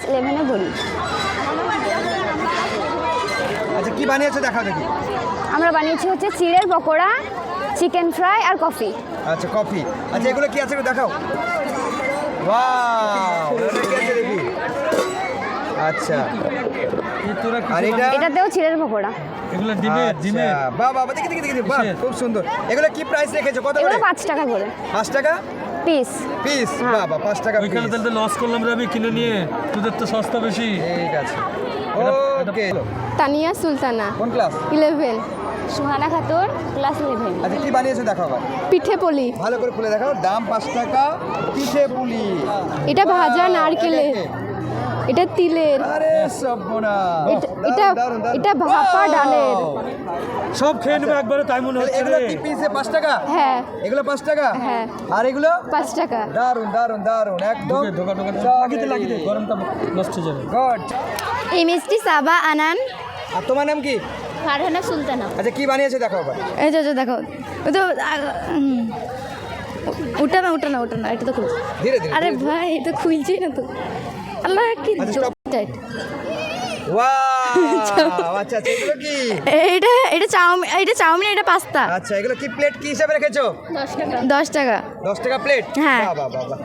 11-এ পড়ি। আচ্ছা কি বানিয়েছো দেখাও দেখি। আমরা বানিয়েছি হচ্ছে চিড়ের পকোড়া, চিকেন ফ্রাই আর কফি। আচ্ছা কফি। আচ্ছা এগুলো কি আছে দেখাও। ওয়াও এটা কি আছে দেখি। আচ্ছা আর এটাতেও চিড়ের পকোড়া। এগুলো ডিমের বাহ বাহ দেখি দেখি দেখি বাহ খুব সুন্দর। এগুলো কি প্রাইস রেখেছো কত করে? এগুলো 5 টাকা করে। 5 টাকা পিস। পিস বাহ বাহ 5 টাকা পিস। ওইখানে তাহলে লস করলাম রে আমি কিনে নিয়ে, তোদের তো সস্তা বেশি। ঠিক আছে ওকে। তানিয়া সুলতানা, কোন ক্লাস? 11। সুহানা খাতুন, ক্লাস 11। আচ্ছা কি বানিয়েছো দেখাও আবার। পিঠে পুলি। ভালো করে খুলে দেখাও। দাম 5 টাকা। পিঠে পুলি। এটা ভাজা নারকেলের, এটা তিলের, আরে সর্বনাশ। এটা ভাপা ডালের। সব খেয়ে নেবে একবারে তাই মনে হচ্ছে এগুলো রে। কি পিসে 5 টাকা? হ্যাঁ এগুলো 5 টাকা? হ্যাঁ। আর এগুলো 5 টাকা। দারুন দারুন দারুন একদম ঢোকা লাগিয়ে দে, গরমটা নষ্ট হয়ে যাবে। গুড। এই মিষ্টি সাবা আনান। আর তোমার নাম কি? ফারহানা সুলতানা। আচ্ছা কি বানিয়েছো দেখাও আবার। এই যে দেখো, ওই তো ওটা না এটা তো খুল। ধীরে ধীরে আরে ভাই এটা খুলছি না তো। আল্লাহ কি আচ্ছা, জোর stop. টাইট। ওয়াও আচ্ছা আচ্ছা এগুলো কি? এটা চাউমিন, এটা পাস্তা। আচ্ছা এগুলো কি প্লেট কি হিসাবে রেখেছো? 10 টাকা। 10 টাকা প্লেট? হ্যাঁ। বাহ বাহ বাহ।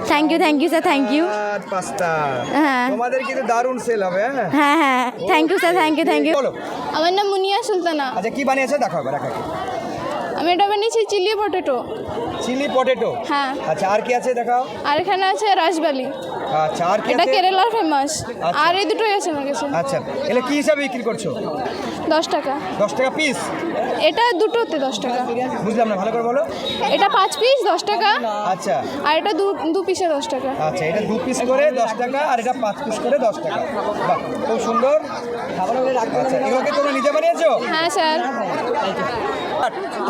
Thank you sir, thank you. আর পাস্তা। হ্যাঁ। তোমাদের কিন্তু দারুণ সেল হবে। হ্যাঁ thank you sir, thank you. বলো। আমার নাম মুনিয়া সুলতানা। আচ্ছা কি বানিয়েছো দেখাও আবার রাখা। আমি এটা বানিয়েছি চিলি পটেটো। Chilli potato. হ্যাঁ। আচ্ছা আর কি আছে দেখাও। আর এখানে আছে রাজবালি। আচ্ছা আর কি এটা আছে? কেরালার ফেমাস। আচ্ছা। আর এই দুটোই আছে আমার কাছে। আচ্ছা এগুলো কি হিসাবে বিক্রি করছো? 10 টাকা। 10 টাকা পিস? এটা দুটোতে 10 টাকা। বুঝলাম না ভালো করে বলো। এটা 5 পিস 10 টাকা। আচ্ছা আর এটা দু পিসে 10 টাকা। আচ্ছা এটা 2 পিস করে 10 টাকা আর এটা 5 পিস করে 10 টাকা। বাহ খুব সুন্দর। আচ্ছা এগুলোকে তোমরা নিজে বানিয়েছো? হ্যাঁ স্যার।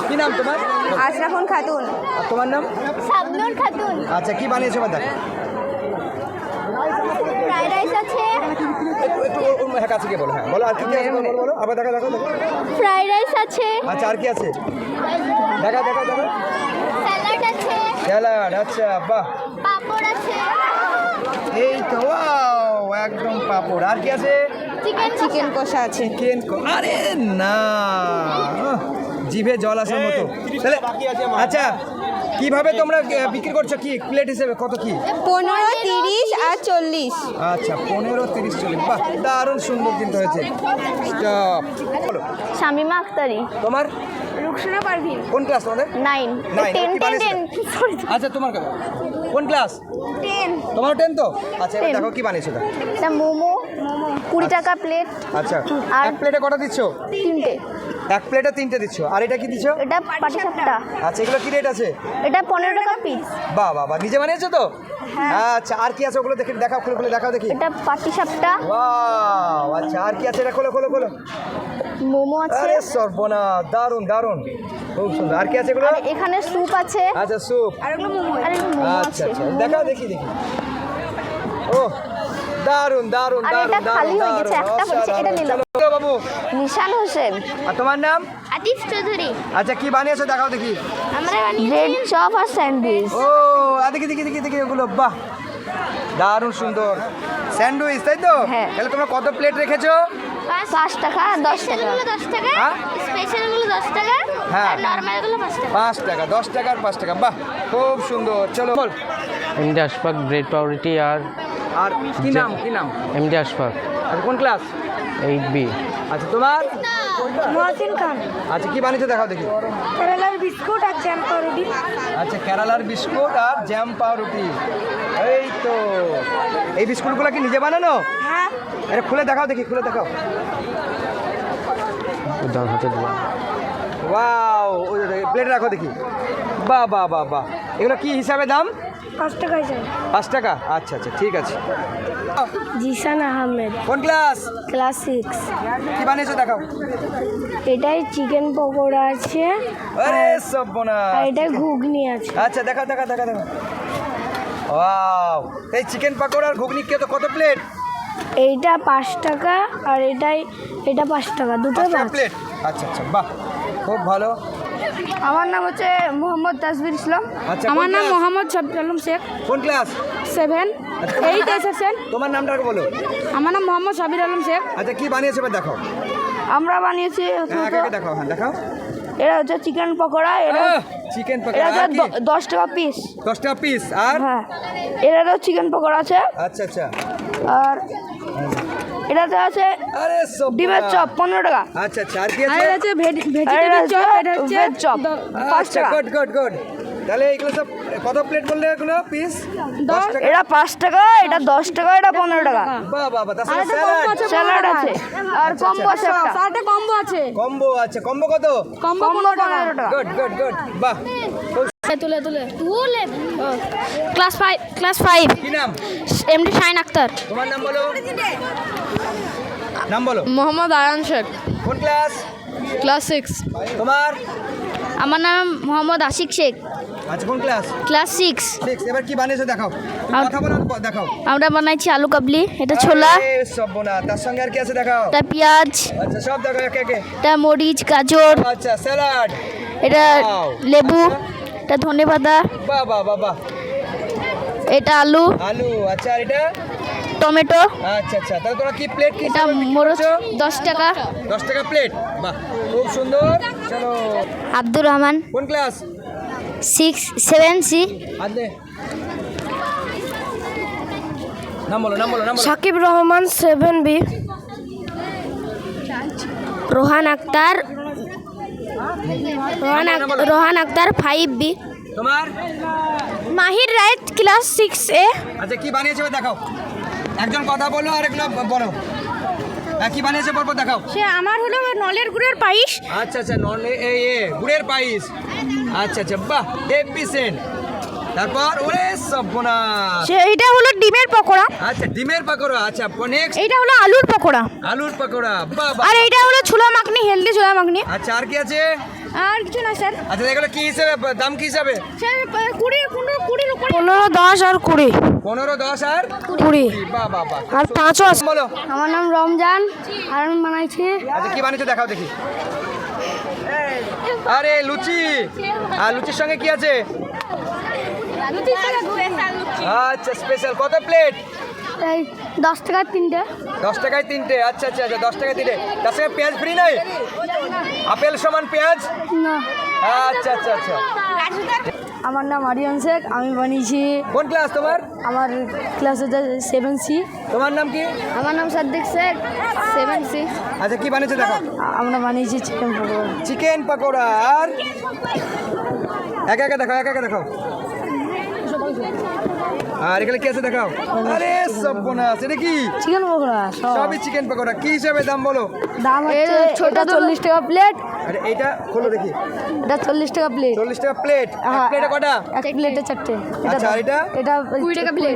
কি নাম তোমার? আশরাফুন খাতুন। আর তোমার নাম? শাবনুর খাতুন। আচ্ছা কি বানিয়েছো আবার দেখো। ফ্রাইড রাইস আছে। একটু হ্যাঁ কাছে গিয়ে বলো। হ্যাঁ বলো আর কি কি আছে বলো আবার দেখো। ফ্রাইড রাইস আছে। আচ্ছা আর কি আছে দেখো। স্যালাড আছে। স্যালাড আচ্ছা বাহ পাপড় আছে। এই তো ওয়াও একদম পাপড়। আর কি আছে? চিকেন কষা আছে। আরে না জিভে জল আসার মতো। তাহলে আচ্ছা কিভাবে তোমরা বিক্রি করছো কি প্লেট হিসেবে কত কি? 15, 30 আর 40। আচ্ছা 15, 30, 40 বাহ দারুণ সুন্দর কিন্তু হয়েছে। স্টপ বলো। শামিমা আখতারি। তোমার রুকসানা পারভিন। কোন ক্লাস তোমাদের? 9 Nine, 10 কি বানিয়েছো? 10 সরি আচ্ছা তোমার কোন ক্লাস? 10। তোমার 10 তো? আচ্ছা এবার 10 দেখো কি বানিয়েছো তা। এটা মোমো 20 টাকা প্লেট। আচ্ছা আর- এক প্লেটে কটা দিচ্ছ? 3টে। এক প্লেটে 3টে দিচ্ছ। আর এটা কি দিচ্ছ? এটা পাটিসাপটা। আচ্ছা এগুলো কি রেট আছে? এটা 15 টাকা পিস। বাহ বাহ বাহ নিজে বানিয়েছো তো? আচ্ছা আর কি আছে ওগুলো দেখে দেখাও খুলে দেখাও দেখি। এটা পাটিসাপটা। ওয়াও আচ্ছা আর কি আছে এটা খোলো মোমো আছে। আরে সর্বনাশ দারুণ খুব সুন্দর। আর কি আছে এগুলো? আর এখানে স্যুপ আছে। আচ্ছা স্যুপ। আর এগুলো মোমো। আর এগুলো মোমো আচ্ছা আছে। আচ্ছা দেখাও দেখি ও দারুণ আর এটা খালি হয়ে গেছে, একটা হচ্ছে, এটা নিলাম। চলো বাবু। নিশান হোসেন। আর তোমার নাম? আতিফ চৌধুরী। আচ্ছা কি বানিয়েছো দেখাও দেখি। আমরা ব্রেড চপ আর স্যান্ডউইচ। ও দেখি ওগুলো বাহ দারুণ সুন্দর স্যান্ডউইচ তাই তো? হ্যাঁ। তাহলে তোমরা কত প্লেট রেখেছো? 5 টাকা 10 টাকা। 10 টাকা, হ্যাঁ? স্পেশালগুলো 10 টাকা, হ্যাঁ। আর নরমালগুলো 5 টাকা। 5 টাকা 10 টাকা আর 5 টাকা বাহ খুব সুন্দর। চলো বল। এমডি আশফাক ব্রেড পাউরুটি আর আর কি নাম? এমডি আশফাক আর কোন ক্লাস? 8B। আচ্ছা তোমার? মহসিন খান। আচ্ছা কি বানিয়েছো দেখাও দেখি। কেরালার বিস্কুট আর জ্যাম পাউরুটি। আচ্ছা কেরালার বিস্কুট আর জ্যাম পাউরুটি। এই তো এই বিস্কুটগুলো কি নিজে বানানো? হ্যাঁ। এটা খুলে দেখাও দেখি ডান হাতে দিলাম। ওয়াও ওই প্লেট রাখো দেখি। বাহ এগুলো কি হিসাবে দাম? 5 টাকা যায়। 5 টাকা আচ্ছা ঠিক আছে। জিসান আহমেদ, কোন ক্লাস? ক্লাস 6। কি বানিয়েছো দেখাও। এটাই চিকেন পকোড়া আছে আরে সর্বনাশ। আর এটা ঘুগনি আছে। আচ্ছা দেখাও ওয়াও এই চিকেন পাকোড়া আর ঘুগনি কত প্লেট? এইটা 5 টাকা আর এটা 5 টাকা, দুটো 5 টাকা প্লেট। আচ্ছা বাহ খুব ভালো। আমার নাম হচ্ছে মোহাম্মদ তাসবির ইসলাম। আচ্ছা আমার কোন নাম class? মোহাম্মদ শাবির আলম শেখ। কোন ক্লাস? 7 8 এসেছেন। তোমার নামটা আগে বলো। আমার নাম মোহাম্মদ শাবির আলম শেখ। আচ্ছা কি বানিয়েছো এবার দেখাও। আমরা বানিয়েছি হ্যাঁ আগে দেখাও, হ্যাঁ দেখাও। এটা হচ্ছে চিকেন পকোড়া। এটা চিকেন এটা পকোড়া আর কি? হচ্ছে 10 টাকা পিস। 10 টাকা পিস। আর হ্যাঁ, এটাতেও চিকেন পকোড়া আছে। আচ্ছা আচ্ছা। আর এটাতে আছে আরে সব ডিমের চপ 15 টাকা। আচ্ছা আচ্ছা। আর কি আর আছে? এটা হচ্ছে ভেজিটেবল চপ। এটা হচ্ছে ভেজ চপ 5 আচ্ছা টাকা। Good good good. তাহলে এগুলো সব কত প্লেট বললে এগুলো পিস? 10 টাকা। এটা 5 টাকা, এটা 10 টাকা, এটা 15 টাকা। বাহ বাহ বাহ। তাহলে স্যালাড। স্যালাড আছে আর কম্বো আছে একটা। সাথে কম্বো আছে। কম্বো আছে। কম্বো কত? কম্বো 15 টাকা। Good good good. বাহ। তুলে ক্লাস 5 কি নাম? এমডি শাহিন আক্তার। তোমার নাম বলো। নাম বলো। মোহাম্মদ আয়ান শেখ। কোন ক্লাস? ক্লাস 6। তোমার? আমার নাম মোহাম্মদ আশিক শেখ, আচ্ছা কোন ক্লাস? ক্লাস 6। 6। এবার কি বানিয়েছো দেখাও। তুমি কথা বলো দেখাও। আমরা বানাইছি আলু কাবলি, এটা ছোলা, আরে সবনা। তার সঙ্গে আর কি আছে দেখাও। এটা পেঁয়াজ, আচ্ছা সব দেখাও একে একে। এটা মরিচ, গাজর, আচ্ছা স্যালাড। এটা Wow. লেবু, আচ্ছা। এটা ধনেপাতা, বাহ বাহ বাহ বাহ। এটা আলু, আলু। আচ্ছা আর এটা? টমেটো, আচ্ছা আচ্ছা। তাহলে তোমরা কি প্লেট কি এটা হিসাবে বিক্রি মরিচ করছো? 10 টাকা। 10 টাকা প্লেট। বাহ খুব সুন্দর। চলো। আব্দুর রহমান কোন ক্লাস? 7C। আদলে। নাম বলো নাম বলো নাম বলো। সাকিব রহমান 7B। রোহান আক্তার রোহান আক্তার 5B। তোমার? মাহির রায় ক্লাস 6A। আচ্ছা কি বানিয়েছো এবার দেখাও। একজন কথা বলো আর এগুলো বলো। কি বানিয়েছে পরপর দেখাও। সে আমার হলো নলের গুড়ের পায়েস। আচ্ছা আচ্ছা। নন গুড়ের পায়েস। আচ্ছা আচ্ছা বাহ এফিসিয়েন্ট। তারপর ওরে সবনা। সে এটা হলো ডিমের পকোড়া। আচ্ছা ডিমের পকোড়া। আচ্ছা নেক্সট? এটা হলো আলুর পকোড়া। আলুর পকোড়া। বাহ বাহ। আর এটা হলো ছোলা মাখনি, হেলদি ছোলা মাখনি। আচ্ছা আর কি আছে? আর কিছু না স্যার। আচ্ছা এগুলো কি হিসাবে দাম কি হিসাবে? স্যার 15, 10 আর 20। 15, 10 আর 20 বাহ বাহ বাহ। আর 5ও আছে। বলো। আমার নাম রমজান আর আমি বানাইছি। আচ্ছা কি বানিয়েছো দেখাও দেখি। আরে লুচি। আর লুচির সঙ্গে কি আছে? আচ্ছা স্পেশাল। কত প্লেট? এই 10 টাকার 3টে। 10 টাকায় 3টে। আচ্ছা আচ্ছা আচ্ছা 10 টাকায় 3টে। তার সঙ্গে পেঁয়াজ ফ্রি নাই? আপেল সমান পেঁয়াজ? না। আচ্ছা আচ্ছা আচ্ছা। আমার নাম আরিয়ান শেখ, আমি বানিয়েছি। কোন ক্লাস তোমার? আমার ক্লাস হচ্ছে 7C। তোমার নাম কি? আমার নাম সাদ্দিক শেখ, 7C। আচ্ছা কি বানিয়েছো দেখো। আমরা বানিয়েছি চিকেন পকোড়া। চিকেন পকোড়া। আর একা একা দেখাও একা একা দেখাও। আর এখানে কি আছে দেখাও। আরে সর্বনাশ। এটা কি? চিকেন পকোড়া সবই চিকেন পকোড়া। কি হিসাবে দাম বলো। দাম হচ্ছে ছোটটা 40 টাকা প্লেট। আরে এইটা খোলো দেখি। এটা 40 টাকা প্লেট। 40 টাকা প্লেট। এক প্লেটে কটা? এক প্লেটে 4টে। আচ্ছা আর এটা? এটা 20 টাকা প্লেট।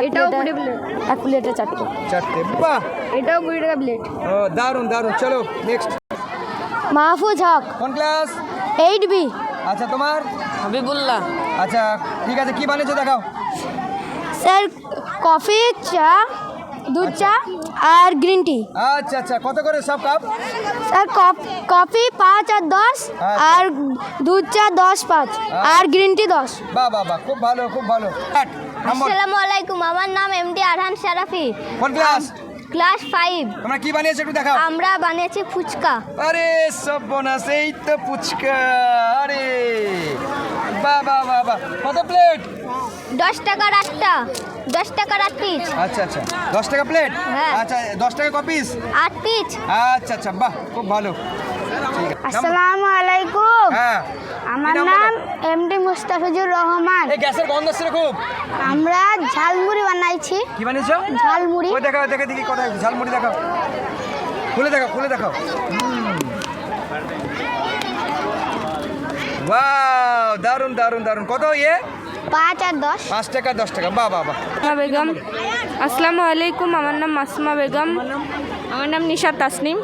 এটাও 20 প্লেট। এক প্লেটে 4টে। 4টে। বাহ এটাও 20 টাকা প্লেট। ও দারুন দারুন। চলো নেক্সট। মাহফুজ হক কোন ক্লাস? 8B। আচ্ছা তোমার? হাবিবুল্লাহ। আচ্ছা ঠিক আছে কি বানিয়েছো দেখাও। স্যার কফি, চা, দুধ চা আর গ্রিন টি। আচ্ছা আচ্ছা কত করে সব কাপ? স্যার কফি 5 আর 10 আর দুধ চা 10 5 আর গ্রিন টি 10। বাহ বাহ বাহ খুব ভালো খুব ভালো। নম্বর? আসসালামু আলাইকুম, আমার নাম এমডি আরহান শারাফি, কোন ক্লাস? ক্লাস 5। তোমরা কি বানিয়েছো একটু দেখাও। আমরা বানিয়েছি ফুচকা। আরে সব বোনাস। এই তো ফুচকা। আরে বাহ বাহ বাহ বাহ। কত প্লেট? 10 টাকার 8টা, 10 টাকার 8 পিস। আচ্ছা আচ্ছা 10 টাকা প্লেট। হ্যাঁ। আচ্ছা 10 টাকা ক পিস? 8 পিস। আচ্ছা আচ্ছা বাহ খুব ভালো। ঠিক আছে। আসসালামু আলাইকুম। হ্যাঁ আমার কি নাম নাম বলো? এমডি মুস্তাফিজুর রহমান। এই গ্যাসের গন্ধ আসছে খুব। আমরা ঝালমুড়ি বানাইছি। কি বানিয়েছো? ঝালমুড়ি। ওই দেখাও দেখে দেখি কথা ঝালমুড়ি দেখাও। খুলে দেখাও খুলে দেখাও। ওয়াও দারুন দারুন দারুন। কত ইয়ে? 5 আর 10। 5 টাকা 10 টাকা। বাহ বাহ বাহ। মাসমা বেগম। আসসালামু আলাইকুম, আমার নাম মাসমা বেগম। আমার নাম নিশা তাসনিম।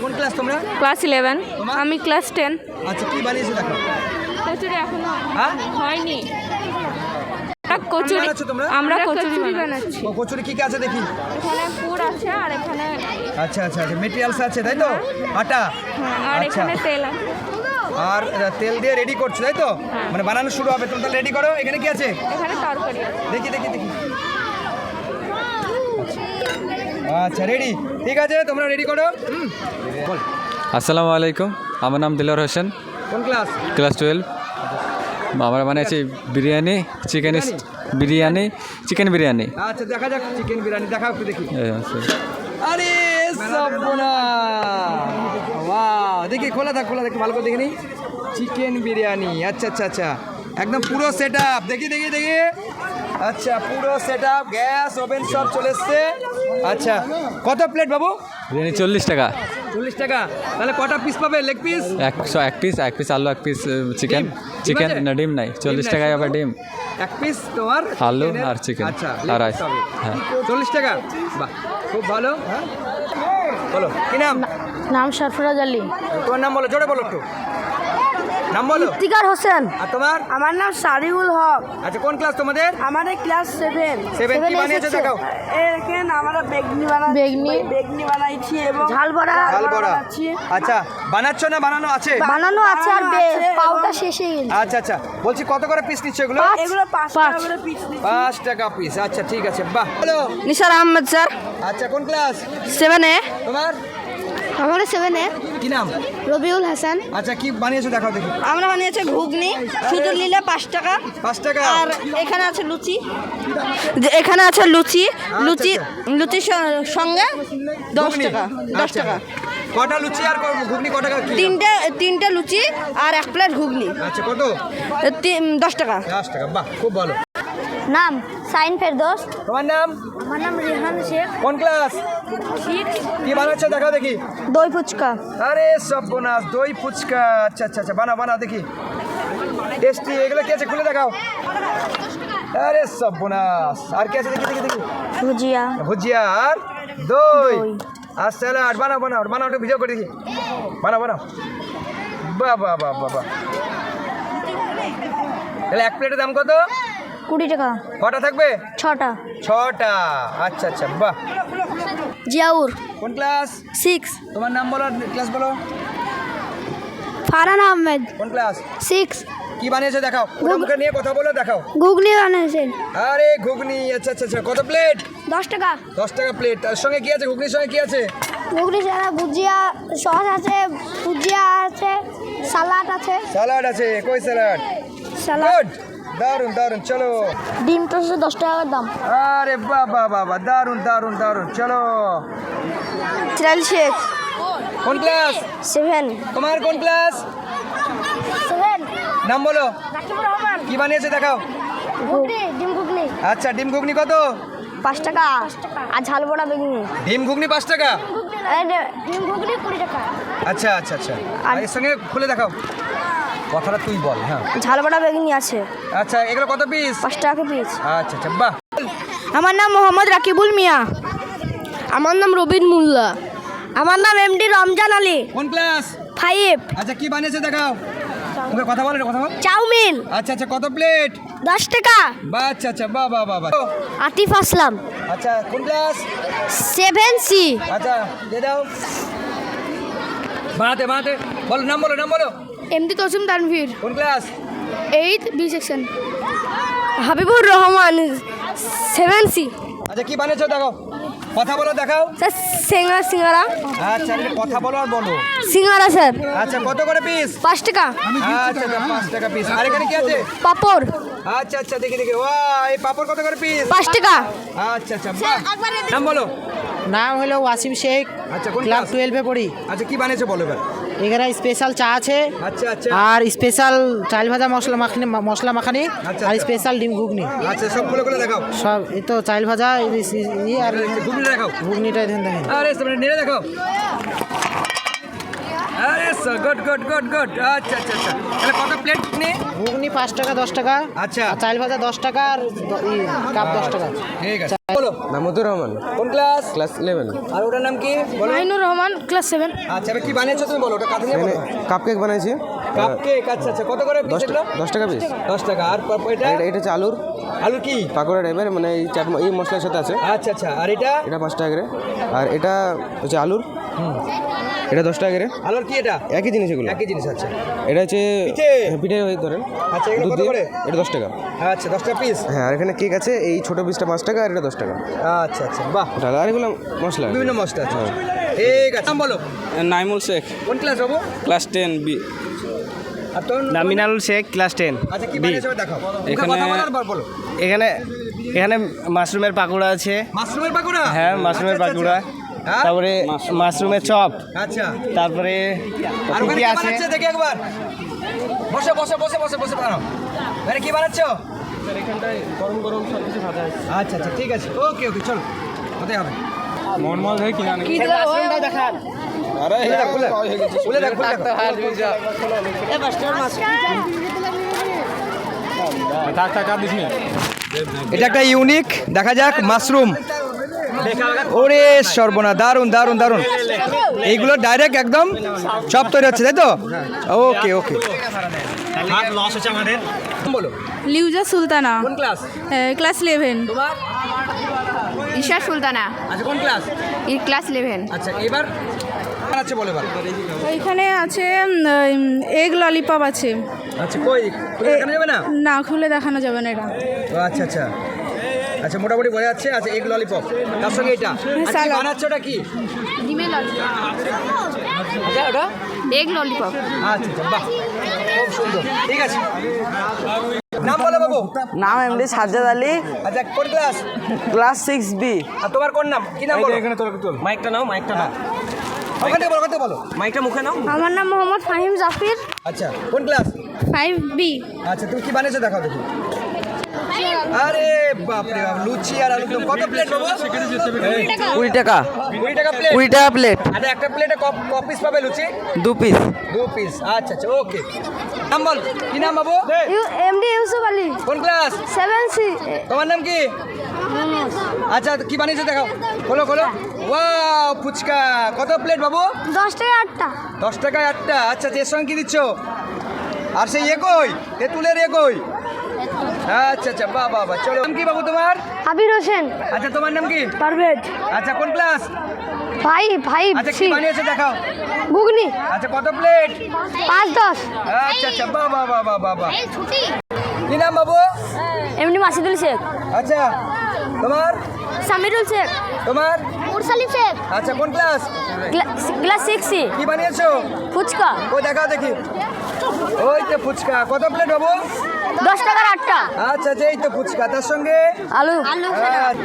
কোন ক্লাস তোমরা? ক্লাস 11। তোমার? আমি ক্লাস 10। আচ্ছা কি বানিয়েছো দেখো। কচুরি এখনো হ্যাঁ হয়নি। কচুরি বানাচ্ছো তোমরা? আমরা কচুরি বানাচ্ছি। ও কচুরি কি কি আছে দেখি। এখানে পুর আছে আর এখানে আচ্ছা আচ্ছা আচ্ছা মেটেরিয়ালস আছে তাই তো? আটা। আর আচ্ছা এখানে তেল আছে। আর তেল দিয়ে রেডি করছো তাই তো? মানে বানানো শুরু হবে, তুমি তাহলে রেডি করো। এখানে কি আছে? এখানে তরকারি দেখি। আচ্ছা রেডি, ঠিক আছে, তোমরা রেডি করো। বল। আসসালামু আলাইকুম, আমার নাম দিলওয়ার হোসেন, কোন ক্লাস? ক্লাস 12। আমরা বানিয়েছি বিরিয়ানি, চিকেন বিরিয়ানি। আচ্ছা দেখা যাক চিকেন বিরিয়ানি, দেখাও একটু দেখি। এই আছে। আরে সবনা, ওয়াও, দেখি খোলা থাক ভালো করে দেখে নি। চিকেন বিরিয়ানি, আচ্ছা একদম পুরো সেট আপ, দেখি। আচ্ছা পুরো সেট আপ, গ্যাস ওভেন সব চলে এসছে। আচ্ছা কত প্লেট বাবু? বিরিয়ানি 40 টাকা। 40 টাকা। তাহলে কটা পিস পাবে? Leg piece? এক পিস আলু, এক পিস চিকেন আছে? না ডিম নাই। 40 টাকায় আবার ডিম, এক পিস তোমার আলু চিকেনের। আর চিকেন আচ্ছা আর রাইস। হ্যাঁ 40 টাকা, বাহ খুব ভালো। বলো কি নাম? নাম সরফরাজ আলী। তোমার নাম বলো, জোরে বলো একটু, নাম বলো। ইফতিকার হোসেন। আর তোমার? আমার নাম সারিউল হক। আচ্ছা কোন ক্লাস তোমাদের? আমাদের ক্লাস 7। 7 কি বানিয়েছো দেখাও। এখানে আমরা বেগনি বানাইছি এবং ঝাল বড়া। আচ্ছা বানাচ্ছো না বানানো আছে? বানানো আছে আর পাউটা শেষে গেছে। আচ্ছা বলছি কত করে পিস নিচ্ছ এগুলো? এগুলো 5 টাকা করে পিস। 5 টাকা পিস, আচ্ছা ঠিক আছে, বাহ। Hello Nisar Ahmed sir. আচ্ছা কোন ক্লাস? 7 এ। তোমার আমরা 7 এ। কি নাম? রবিউল হাসান। আচ্ছা কি বানিয়েছো দেখাও দেখি। আমরা বানিয়েছি ঘুগনি, শুধু নিলে 5 টাকা। 5 টাকা। আর এখানে আছে লুচির সঙ্গে 10 টাকা। 10 টাকা। কটা লুচি আর ঘুগনি কত টাকা? তিনটে লুচি আর 1 প্লেট ঘুগনি। আচ্ছা কত? 10 টাকা। 10 টাকা, বাহ খুব ভালো। নাম সাইন ফেরদৌস। তোমার নাম? আমার নাম রেহান শেখ। কোন ক্লাস? 6। কি বানাচ্ছো দেখাও দেখি। দই ফুচকা। আরে সর্বনাশ, দই ফুচকা, আচ্ছা বানা দেখি, টেস্টি। এগুলো কি আছে খুলে দেখাও। আরে সর্বনাশ, আর কি আছে দেখি। ভুজিয়া আর দই আর স্যালাড। বানাও একটু ভিডিও করে দেখি। বানাও। বাহ তাহলে এক প্লেটের দাম কত? 20 টাকা। কটা থাকবে? 6টা। আচ্ছা বাহ। জিয়াউর। কোন ক্লাস? 6। তোমার নাম বলো, ক্লাস বলো। ফারহান আহমেদ। কোন ক্লাস? 6। কি বানিয়েছো দেখাও, ওটা মুখে নিয়ে কথা বলো, দেখাও। ঘুগনি বানিয়েছেন। আরে ঘুগনি, আচ্ছা কত প্লেট? 10 টাকা। 10 টাকা প্লেট। তার সঙ্গে কি আছে? ঘুগনির সঙ্গে কি আছে? ঘুগনি ছাড়া ভুজিয়া সস আছে, ভুজিয়া আছে, সালাড আছে। স্যালাড আছে, কই স্যালাড? গুড, দারুন, চলো। ডিম টোস্ট 10 টাকার দাম। আরে বাবা, দারুন, চলো। চিরাল শেখ। কোন ক্লাস? 7। তোমার কোন ক্লাস? 7। নাম বলো। রাকিবুর রহমান। কি বানিয়েছো দেখাও। ডিম ঘুগনি। আচ্ছা ডিম ঘুগনি কত? 5 টাকা। আর ঝাল বড়া বেগুনি। ডিম ঘুগনি 5 টাকা। ডিম ঘুগনি 20 টাকা। আচ্ছা আর এর সঙ্গে খুলে দেখাও, কথাটা তুই বল। হ্যাঁ ঝাল বড়া বেগুনি আছে। আচ্ছা এগুলো কত পিস? 5 টাকা পিস। আচ্ছা বাহ। আমার নাম মোহাম্মদ রাকিবুল মিয়া। আমার নাম রবিন মোল্লা। আমার নাম এমডি রমজান আলী। কোন ক্লাস? 5। আচ্ছা কি বানিয়েছো দেখাও, মুখে কথা বল। চাউমিন। আচ্ছা কত প্লেট? 10 টাকা। আচ্ছা বাহ। আতিফ আসলাম। আচ্ছা কোন ক্লাস? 7C। আচ্ছা দিয়ে দাও। বানাতে বলো, নাম বলো। এমডি তসিম তানভীর। কোন class? 8 B section. Habibur Rahman 7C। আচ্ছা কি বানিয়েছো দেখাও, কথা বলো দেখাও। স্যার সিঙ্গারা। আচ্ছা কথা বলো আর বলো। সিঙ্গারা স্যার। আচ্ছা কত করে পিস? 5 টাকা। আচ্ছা 5 টাকা পিস। আর এখানে কি আছে? পাপড়। আচ্ছা দেখি এই পাপড় কত করে পিস? 5 টাকা। আচ্ছা বাহ। নাম বলো। নাম হলো ওয়াসিম শেখ। আচ্ছা কোন ক্লাস ক্লাস? 12-এ পড়ি। আচ্ছা কি বানিয়েছো বলো এবার। এখানে স্পেশাল চা আছে। আচ্ছা আর স্পেশাল চাল ভাজা মশলা মাখানি আচ্ছা, আর আচ্ছা। স্পেশাল ডিম ঘুগনি। আচ্ছা সব খুলে দেখাও। সব এই তো চাল ভাজা আর ঘুগনিটা দেখাও। ঘুগনিটা এখানে দেখেন। আরে সামনে নেড়ে দেখাও। আরে গুড। আচ্ছা তাহলে কত প্লেট নে? ঘুগনি 5 টাকা 10 টাকা। আচ্ছা। আর চাল ভাজা 10 টাকা আর কাপ 10 টাকা। ঠিক আছে বলো। মাহমুদুর রহমান, কোন ক্লাস? ক্লাস 11। আর ওটার নাম কি বলো? মাইনুর রহমান ক্লাস 7। আচ্ছা এবার কি বানিয়েছো তুমি বলো, ওটা কাছে নিয়ে বলো। কাপ কেক বানাইছি। কাপ কেক, আচ্ছা কত করে পিস এগুলো? 10 টাকা পিস। 10 টাকা। আর এটা? এটা হচ্ছে আলুর কি পাকোড়া টাইপের, মানে এই মশলার সাথে আছে। আচ্ছা আর এটা? এটা 5 টাকা করে। আর এটা হচ্ছে আলুর এটা 10 টাকা করে। আলুর কি এটা? একই জিনিস এগুলো। একই জিনিস আছে। এটা হচ্ছে পিঠে। পিঠে হয়ে ধরেন। আচ্ছা, এগুলো দুধ কত দিয়ে। করে? এটা 10 টাকা। আচ্ছা, 10 টাকা পিস। হ্যাঁ, আর এখানে কেক আছে, এই ছোট পিসটা 5 টাকা আর এটা 10 টাকা। আচ্ছা আচ্ছা, বাহ, তাহলে আর এগুলো মশলা। বিভিন্ন মশলা আছে। ঠিক আছে, নাম বলো। নাইমুল শেখ, কোন ক্লাস বাবু? Class 10 B. আর তোর? নামিনাল শেখ, ক্লাস 10। আচ্ছা, কি বানিয়েছো দেখাও। এখানে- কথা বলার পর বলো। এখানে মাশরুমের পাকোড়া আছে। মাশরুমের পাকোড়া? হ্যাঁ, মাশরুমের আচ্ছা, আচ্ছা, পাকোড়া। হ্যাঁ? তারপরে মাশরুমের চপ। আচ্ছা, তারপরে আর ওখানে কি কি আছে? বানাচ্ছে দেখি একবার। বসে বসে বসে বসে বসে বানাও। আরে কি বানাচ্ছো? গরম গরম সব কিছু ভাজা আছে। আচ্ছা আচ্ছা, ঠিক আছে, ওকে ওকে, চলো, কোথায় হবে? মনমল হয়ে কিনা নাকি? মাশরুমটা দেখান। খুলে দেখ, খুলে খুলে দেখ, খুলে দেখ। থাক থাক আর দিস নি। এটা একটা ইউনিক, দেখা যাক মাশরুম। ওরে সর্বনা, দারুন দারুন দারুন। এইগুলো ডাইরেক্ট একদম চপ তৈরি হচ্ছে, তাই তো? ওকে ওকে, লস হচ্ছে আমাদের। বলো। লিউজা সুলতানা, কোন ক্লাস? ক্লাস 11। তোমার? ঈশা সুলতানা, আচ্ছা, কোন ক্লাস? ক্লাস 11। আচ্ছা, এবার আছে বলে এবার। এখানে আছে এগ ললিপপ আছে। আচ্ছা, কই খুলে দেখানো যাবে না? না, খুলে দেখানো যাবে না এটা। ও আচ্ছা আচ্ছা আচ্ছা, মোটামুটি বোঝা যাচ্ছে। আচ্ছা, এগ ললিপপ, তার সঙ্গে এটা। আচ্ছা, কি salad। বানাচ্ছ ওটা কি? ডিমের ললিপপ, আচ্ছা, ওটা? Egg lollipop. আচ্ছা আচ্ছা, বাহ, খুব সুন্দর, ঠিক আছে। নাম বলো বাবু। নাম এমডি সাজ্জাদ আলী, আচ্ছা, কোন ক্লাস? Class 6B। আর তোমার কোন নাম, কি নাম বলো? এখানে তোর তোল। মাইকটা নাও, মাইকটা নাও। ওখান থেকে বলো, ওখান থেকে বলো। মাইকটা মুখে নাও। আমার নাম মোহাম্মদ ফাহিম জাফির, আচ্ছা, কোন ক্লাস? 5B। আচ্ছা, তুমি কি বানিয়েছো দেখাও দেখি। আরে বাপরে বাপ, লুচি আর আলুর দম। কত প্লেট বাবু? 20 টাকা। 20 টাকা প্লেট। 20 টাকা প্লেট, আচ্ছা, একটা প্লেটে ক পিস পাবে লুচি? 2 পিস। 2 পিস। আচ্ছা আচ্ছা, ওকে। নাম বল, কি নাম বাবু? এমডি ইউসুফ আলী, কোন ক্লাস? 7C। তোমার নাম কি? আচ্ছা, কি বানিয়েছো দেখাও, খোলো খোলো। ওয়াও, ফুচকা। কত প্লেট বাবু? 10 টাকা 8টা। 10 টাকায় 8টা। আচ্ছা, এর সঙ্গে কি দিচ্ছ? আর সেই একই তেঁতুলের একই। আচ্ছা আচ্ছা, বাহ বাহ বাহ, চলো। নাম কি বাবু তোমার? হাবির হোসেন, আচ্ছা, তোমার নাম কি? পারভেজ। আচ্ছা, কোন ক্লাস? 5C। আচ্ছা, কি বানিয়েছো দেখাও। ঘুগনি, আচ্ছা, কত প্লেট? 5-10। আচ্ছা আচ্ছা, বাহ বাহ বাহ বাহ বাহ বাহ। কি নাম বাবু? এমডি মাসিদুল শেখ, আচ্ছা, তোমার? সামিরুল শেখ, তোমার? মুরসালিম শেখ, আচ্ছা, কোন ক্লাস? Class 6C। কি বানিয়েছো? ফুচকা, ও দেখাও দেখি। ওই তো ফুচকা। কত প্লেট বাবু? 10 টাকার 8টা। আচ্ছা আচ্ছা, এই তো ফুচকা, তার সঙ্গে আলু, আচ্ছা।